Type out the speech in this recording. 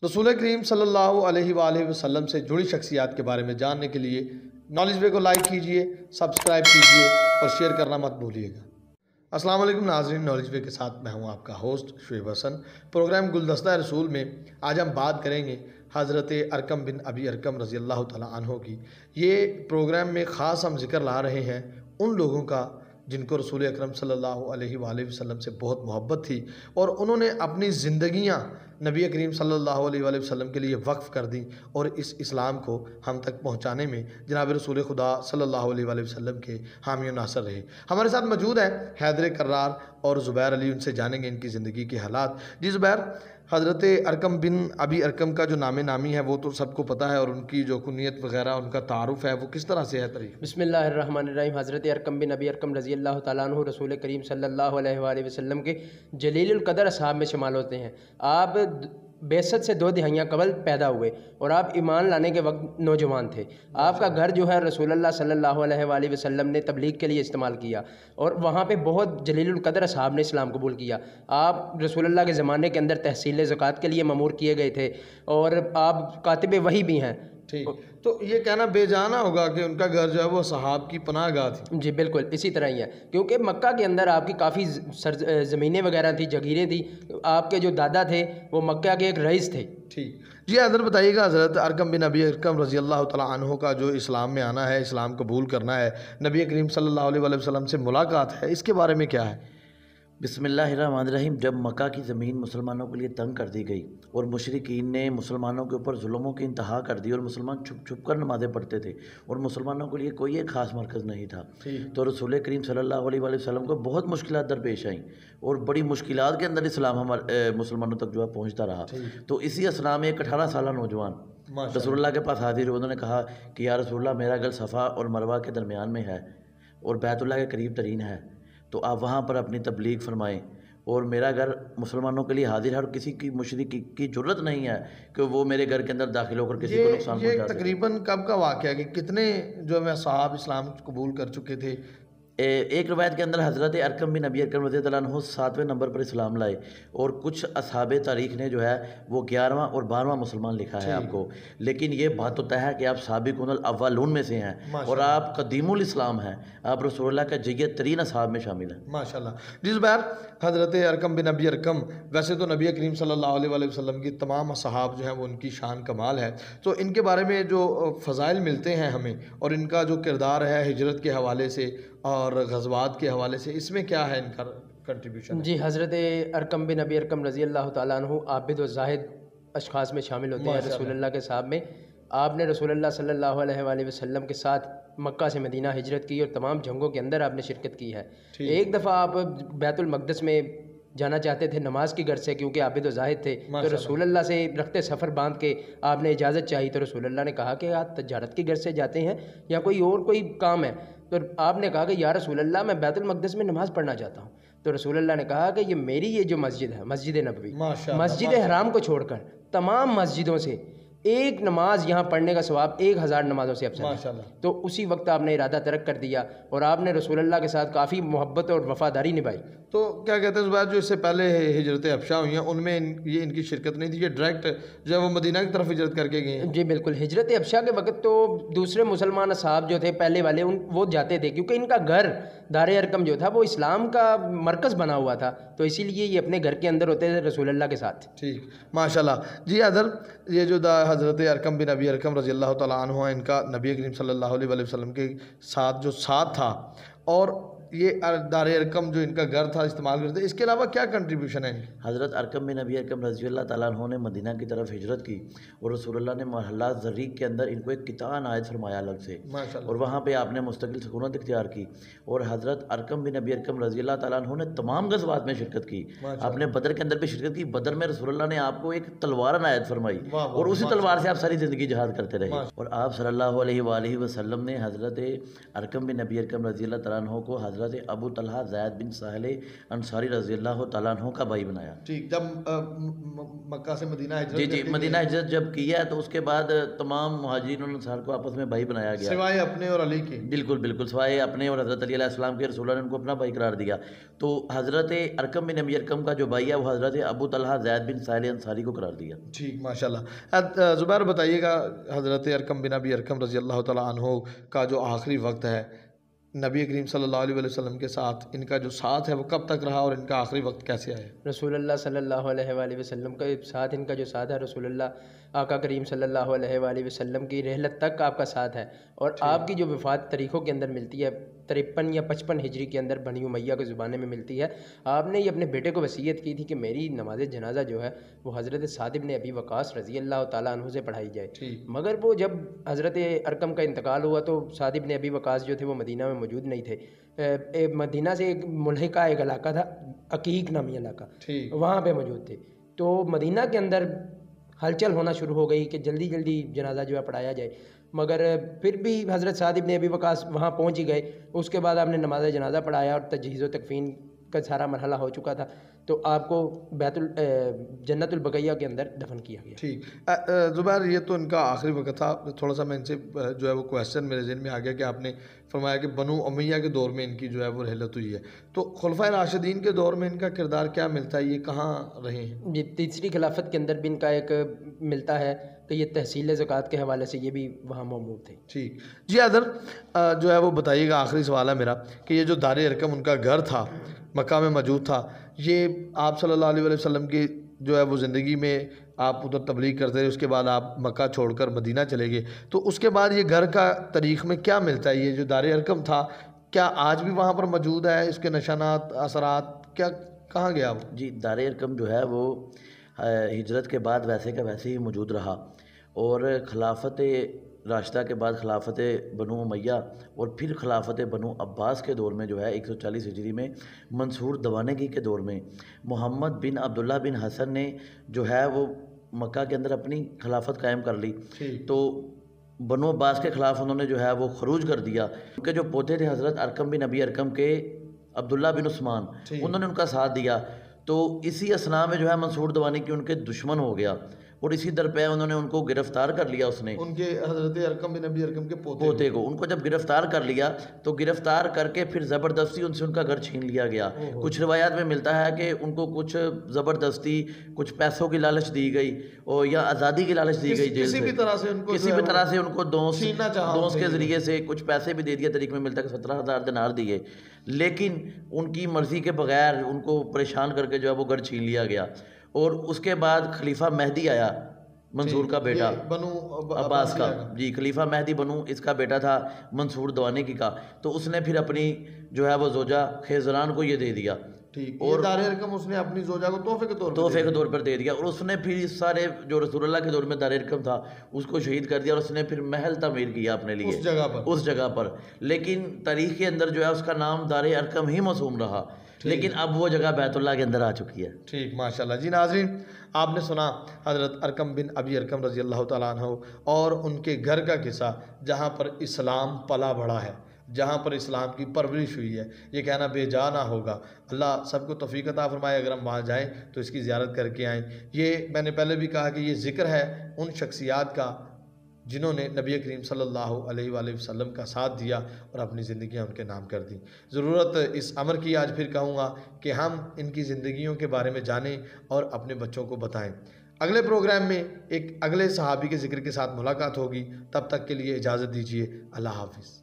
رسول کریم صلی اللہ علیہ وآلہ وسلم سے جڑی شخصیات کے بارے میں جاننے کے لیے نالج وے کو لائک کیجئے، سبسکرائب کیجئے اور شیئر کرنا مت بھولیے گا۔ السلام علیکم ناظرین، نالج وے کے ساتھ میں ہوں آپ کا ہوسٹ شعیب حسن۔ پروگرام گلدستہ رسول میں آج ہم بات کریں گے حضرت ارقم بن ابی ارقم رضی اللہ تعالیٰ عنہ کی۔ یہ پروگرام میں خاص ہم ذکر لا رہے ہیں ان لوگوں کا جن کو رسول اکرم صلی اللہ علیہ وآلہ وسلم سے بہت محبت تھی اور انہوں نے اپنی زندگیاں نبی کریم صلی اللہ علیہ وآلہ وسلم کے لیے وقف کر دیں اور اس اسلام کو ہم تک پہنچانے میں جناب رسول خدا صلی اللہ علیہ وآلہ وسلم کے حامی و ناصر رہے۔ ہمارے ساتھ موجود ہیں حیدر کرار اور زبیر علی، ان سے جانیں گے ان کی زندگی کے حالات۔ جی زبیر، حضرت ارقم بن ابی ارقم کا جو نام نامی ہے وہ تو سب کو پتہ ہے، اور ان کی جو کنیت وغیرہ ان کا تعارف ہے وہ کس طرح سے ہے طریق؟ بسم اللہ الرحمن الرحیم۔ حضرت ارقم بن ابی ارقم رضی اللہ تعالیٰ عنہ رسول کریم صلی اللہ علیہ وآلہ وسلم کے جلیل القدر اصحاب میں شمال ہوتے ہیں۔ آپ بعثت سے 2 دہائیاں قبل پیدا ہوئے اور آپ ایمان لانے کے وقت نوجوان تھے۔ آپ کا گھر جو ہے رسول اللہ صلی اللہ علیہ وآلہ وسلم نے تبلیغ کے لیے استعمال کیا اور وہاں پہ بہت جلیل القدر اصحاب نے اسلام قبول کیا۔ آپ رسول اللہ کے زمانے کے اندر تحصیل زکوٰۃ کے لیے مأمور کیے گئے تھے اور آپ کاتب وحی بھی ہیں۔ ٹھیک، تو یہ کہنا بے جانا ہوگا کہ ان کا گھر جو ہے وہ صحاب کی پناہ گاہ تھی۔ جی بالکل اسی طرح ہی ہے، کیونکہ مکہ کے اندر آپ کی کافی زمینیں وغیرہ تھیں، جگیریں تھیں۔ آپ کے جو دادا تھے وہ مکہ کے ایک رئیس تھے۔ ٹھیک جی، حضرت بتائیے گا، حضرت ارقم بن ابی ارقم رضی اللہ تعالیٰ عنہ کا جو اسلام میں آنا ہے، اسلام قبول کرنا ہے، نبی کریم صلی اللہ علیہ وآلہ وسلم سے ملاقات ہے، اس کے بارے میں کیا ہے؟ بسم اللہ الرحمن الرحیم۔ جب مکہ کی زمین مسلمانوں کے لیے تنگ کر دی گئی اور مشرکین نے مسلمانوں کے اوپر ظلموں کی انتہا کر دی اور مسلمان چھپ چھپ کر نمازیں پڑھتے تھے اور مسلمانوں کے لیے کوئی ایک خاص مرکز نہیں تھا، تو رسول کریم صلی اللہ علیہ وآلہ وسلم کو بہت مشکلات درپیش آئیں اور بڑی مشکلات کے اندر اسلام ہمارے مسلمانوں تک جو ہے پہنچتا رہا۔ تو اسی اسلام میں ایک 18 سالہ نوجوان رسول اللہ کے پاس حاضر ہوئے۔ انہوں نے کہا کہ یا رسول اللہ، میرا گھر صفا اور مروہ کے درمیان میں ہے اور بیت اللہ کے قریب ترین ہے، تو آپ وہاں پر اپنی تبلیغ فرمائیں، اور میرا گھر مسلمانوں کے لیے حاضر ہے اور کسی کی مشرک کی جرت نہیں ہے کہ وہ میرے گھر کے اندر داخل ہو کر کسی کو نقصان پہنچا سکے۔ یہ تقریباً کب کا واقعہ ہے کہ کتنے جو ہے صحاب اسلام قبول کر چکے تھے؟ ایک روایت کے اندر حضرت ارقم بن ابی ارقم رضی اللہ عنہ 7ویں نمبر پر اسلام لائے، اور کچھ اصحاب تاریخ نے جو ہے وہ 11واں اور 12واں مسلمان لکھا ہے آپ کو، لیکن یہ بات تو طے ہے کہ آپ سابقون الاولون میں سے ہیں اور آپ قدیم الاسلام ہیں، آپ رسول اللہ کا جید ترین اصحاب میں شامل ہیں۔ ماشاءاللہ۔ جی زبیر، حضرت ارقم بن ابی ارقم ویسے تو نبی کریم صلی اللہ علیہ وآلہ وسلم کی تمام اصحاب جو ہیں وہ ان کی شان کمال ہے، تو ان کے بارے میں جو فضائل ملتے ہیں ہمیں اور ان کا جو کردار ہے ہجرت کے حوالے سے اور غزوات کے حوالے سے، اس میں کیا ہے ان کا کنٹریبیوشن؟ جی، حضرت ارقم بن ابی ارقم رضی اللہ تعالیٰ عنہ عابد و زاہد اشخاص میں شامل ہوتے ہیں رسول اللہ کے صاحب میں۔ آپ نے رسول اللہ صلی اللہ علیہ وآلہ وسلم کے ساتھ مکہ سے مدینہ ہجرت کی اور تمام جنگوں کے اندر آپ نے شرکت کی ہے۔ ایک دفعہ آپ بیت المقدس میں جانا چاہتے تھے نماز کی غرض سے، کیونکہ عابد و زاہد تھے، تو رسول اللہ سے رخت سفر باندھ کے آپ نے اجازت چاہی، تو رسول اللہ نے کہا کہ آپ تجارت کی غرض سے جاتے ہیں یا کوئی کام ہے؟ تو آپ نے کہا کہ یا رسول اللہ، میں بیت المقدس میں نماز پڑھنا چاہتا ہوں۔ تو رسول اللہ نے کہا کہ یہ جو مسجد ہے، مسجد نبوی، مسجد حرام کو چھوڑ کر تمام مسجدوں سے ایک نماز یہاں پڑھنے کا ثواب 1000 نمازوں سے افضل ہے۔ تو اسی وقت آپ نے ارادہ ترک کر دیا اور آپ نے رسول اللہ کے ساتھ کافی محبت اور وفاداری نبھائی۔ تو کیا کہتے ہیں زبیر، جو اس سے پہلے ہجرت ابشہ ہوئی ہیں ان میں یہ ان کی شرکت نہیں تھی، یہ ڈائریکٹ جو ہے وہ مدینہ کی طرف ہجرت کر کے گئے ہیں؟ جی بالکل، ہجرت ابشہ کے وقت تو دوسرے مسلمان اصحاب جو تھے پہلے والے وہ جاتے تھے، کیونکہ ان کا گھر دار ارقم جو تھا وہ اسلام کا مرکز بنا ہوا تھا، تو اسی لیے یہ اپنے گھر کے اندر ہوتے تھے رسول اللہ کے ساتھ۔ ٹھیک، ماشاءاللہ۔ جی حضرت، یہ جو حضرت ارقم بن ابی ارقم رضی اللہ تعالیٰ عنہ، ان کا نبی کریم صلی اللہ علیہ وآلہ وسلم کے ساتھ جو ساتھ تھا اور یہ دار ارقم جو ان کا گھر تھا استعمال کرتے، اس کے علاوہ کیا کنٹریبیوشن ہے؟ حضرت ارقم بن ابی ارقم رضی اللہ تعالیٰ عنہ نے مدینہ کی طرف ہجرت کی اور رسول اللہ نے محلات زریق کے اندر ان کو ایک قطعہ عنایت فرمایا الگ سے، اور وہاں پہ آپ نے مستقل سکونت اختیار کی، اور حضرت ارقم بن ابی ارقم رضی اللہ تعالیٰ عنہ نے تمام غزوات میں شرکت کی۔ آپ نے بدر کے اندر بھی شرکت کی، بدر میں رسول اللہ نے آپ کو ایک تلوار عنایت فرمائی اور اسی تلوار سے آپ ساری زندگی جہاد کرتے رہے، اور آپ صلی اللہ علیہ وآلہ وسلم نے حضرت ارقم بن ابی ارقم رضی اللہ تعالیٰ عنہ کو حضرت حضرت ابو طلحہ زید بن سہل انصاری رضی اللہ تعالیٰ عنہ کا بھائی بنایا. ٹھیک. جب مکہ سے مدینہ ہجرت جی مدینہ ہجرت جب کیا تو اس کے بعد تمام مہاجرین اور انصار کو آپس میں بھائی بنایا گیا, سوائے اپنے اور علی کے. بالکل سوائے اپنے اور حضرت علی علیہ السلام کے. رسول اللہ نے ان کو اپنا بھائی قرار دیا. تو حضرت ارقم بن ابی ارقم کا جو بھائی ہے وہ حضرت ابو طلحہ زید بن سہل انصاری کو قرار دیا. ٹھیک, ماشاءاللہ. زبیر بتائیے گا, حضرت ارقم بن ابی ارقم رضی اللہ تعالیٰ عنہ کا جو آخری وقت ہے نبی کریم صلی اللہ علیہ وسلم کے ساتھ, ان کا جو ساتھ ہے وہ کب تک رہا اور ان کا آخری وقت کیسے آیا؟ رسول اللہ صلی اللہ علیہ وآلہ وسلم کا ساتھ, ان کا جو ساتھ ہے رسول اللہ آقا کریم صلی اللہ علیہ وآلہ وسلم کی رحلت تک آپ کا ساتھ ہے. اور آپ کی جو وفات تاریخوں کے اندر ملتی ہے 53 یا 55 ہجری کے اندر بنی امیہ کے زمانے میں ملتی ہے. آپ نے یہ اپنے بیٹے کو وصیت کی تھی کہ میری نماز جنازہ جو ہے وہ حضرت سعد بن ابی وقاص رضی اللہ تعالیٰ عنہ سے پڑھائی جائے. مگر وہ جب حضرت ارقم کا انتقال ہوا تو سعد بن ابی وقاص جو تھے وہ مدینہ میں موجود نہیں تھے. مدینہ سے ایک ملحقہ ایک علاقہ تھا عقیق نامی علاقہ, وہاں پہ موجود تھے. تو مدینہ کے اندر ہلچل ہونا شروع ہو گئی کہ جلدی جلدی جنازہ جو ہے پڑھایا جائے. مگر پھر بھی حضرت سعد بن ابی وقاص وہاں پہنچ ہی گئے. اس کے بعد آپ نے نماز جنازہ پڑھایا اور تجہیز و تکفین کا سارا مرحلہ ہو چکا تھا, تو آپ کو جنت البقیہ کے اندر دفن کیا گیا. ٹھیک. زبیر, یہ تو ان کا آخری وقت تھا. تھوڑا سا میں ان سے جو ہے وہ کویسچن میرے ذہن میں آ گیا کہ آپ نے فرمایا کہ بنو امیہ کے دور میں ان کی جو ہے وہ رحلت ہوئی ہے, تو خلفائے راشدین کے دور میں ان کا کردار کیا ملتا ہے, یہ کہاں رہے ہیں؟ جی, تیسری خلافت کے اندر بھی ان کا ایک ملتا ہے کہ یہ تحصیل زکوٰۃ کے حوالے سے یہ بھی وہاں موجود تھے. ٹھیک. جی حضر, جو ہے وہ بتائیے گا, آخری سوال ہے میرا, کہ یہ جو دار ارقم ان کا گھر تھا مکہ میں موجود تھا, یہ آپ صلی اللہ علیہ وسلم کی جو ہے وہ زندگی میں آپ ادھر تبلیغ کرتے رہے, اس کے بعد آپ مکہ چھوڑ کر مدینہ چلے گئے, تو اس کے بعد یہ گھر کا تاریخ میں کیا ملتا ہے؟ یہ جو دار ارقم تھا کیا آج بھی وہاں پر موجود ہے؟ اس کے نشانات, اثرات کیا, کہاں گیا وہ؟ جی, دار ارقم جو ہے وہ ہجرت کے بعد ویسے کا ویسے ہی موجود رہا, اور خلافت راشدہ کے بعد خلافت بنو امیہ اور پھر خلافت بنو عباس کے دور میں جو ہے 140 ہجری میں منصور دوانگی کے دور میں محمد بن عبداللہ بن حسن نے جو ہے وہ مکہ کے اندر اپنی خلافت قائم کر لی. تو بنو عباس کے خلاف انہوں نے جو ہے وہ خروج کر دیا. ان کے جو پوتے تھے حضرت ارقم بن ابی ارقم کے عبداللہ بن عثمان, انہوں نے ان کا ساتھ دیا. تو اسی اثناء میں جو ہے منصور دوانگی ان کے دشمن ہو گیا, اور اسی در پہ انہوں نے ان کو گرفتار کر لیا. اس نے ان کے حضرت ارقم بن ابی ارقم کے پوتے کو, ان کو جب گرفتار کر لیا تو گرفتار کر کے پھر زبردستی ان سے ان کا گھر چھین لیا گیا. کچھ روایات میں ملتا ہے کہ ان کو کچھ زبردستی کچھ پیسوں کی لالچ دی گئی اور یا آزادی کی لالچ دی گئی, جیل سے کسی بھی طرح سے ان کو دوست کے ذریعے سے کچھ پیسے بھی دے دیا. طریق میں ملتا ہے کہ 17,000 دینار دیے, لیکن ان کی مرضی کے بغیر ان کو پریشان کر کے جو ہے وہ گھر چھین لیا گیا. اور اس کے بعد خلیفہ مہدی آیا, منصور کا بیٹا بنو عباس کا, جی خلیفہ مہدی بنو اس کا بیٹا تھا منصور دوانگی کا. تو اس نے پھر اپنی جو ہے وہ زوجہ خیزران کو یہ دے دیا. اور دار ارقم اس نے اپنی زوجہ کو تحفے کے طور پر دے دیا, اور اس نے پھر سارے جو رسول اللہ کے دور میں دار ارقم تھا اس کو شہید کر دیا, اور اس نے پھر محل تعمیر کیا اپنے لیے اس جگہ پر. لیکن تاریخ کے اندر جو ہے اس کا نام دار ارقم ہی موسوم رہا, لیکن اب وہ جگہ بیت اللہ کے اندر آ چکی ہے. ٹھیک, ماشاءاللہ. جی ناظرین, آپ نے سنا حضرت ارقم بن ابی ارقم رضی اللہ تعالیٰ عنہ اور ان کے گھر کا قصہ, جہاں پر اسلام پلا بڑھا ہے, جہاں پر اسلام کی پرورش ہوئی ہے. یہ کہنا بے جا نہ ہوگا. اللہ سب کو توفیق عطا فرمائے, اگر ہم وہاں جائیں تو اس کی زیارت کر کے آئیں. یہ میں نے پہلے بھی کہا کہ یہ ذکر ہے ان شخصیات کا جنہوں نے نبی کریم صلی اللہ علیہ وآلہ وسلم کا ساتھ دیا اور اپنی زندگیاں ان کے نام کر دیں. ضرورت اس امر کی آج پھر کہوں گا کہ ہم ان کی زندگیوں کے بارے میں جانیں اور اپنے بچوں کو بتائیں. اگلے پروگرام میں ایک اگلے صحابی کے ذکر کے ساتھ ملاقات ہوگی. تب تک کے لیے اجازت دیجیے. اللہ حافظ.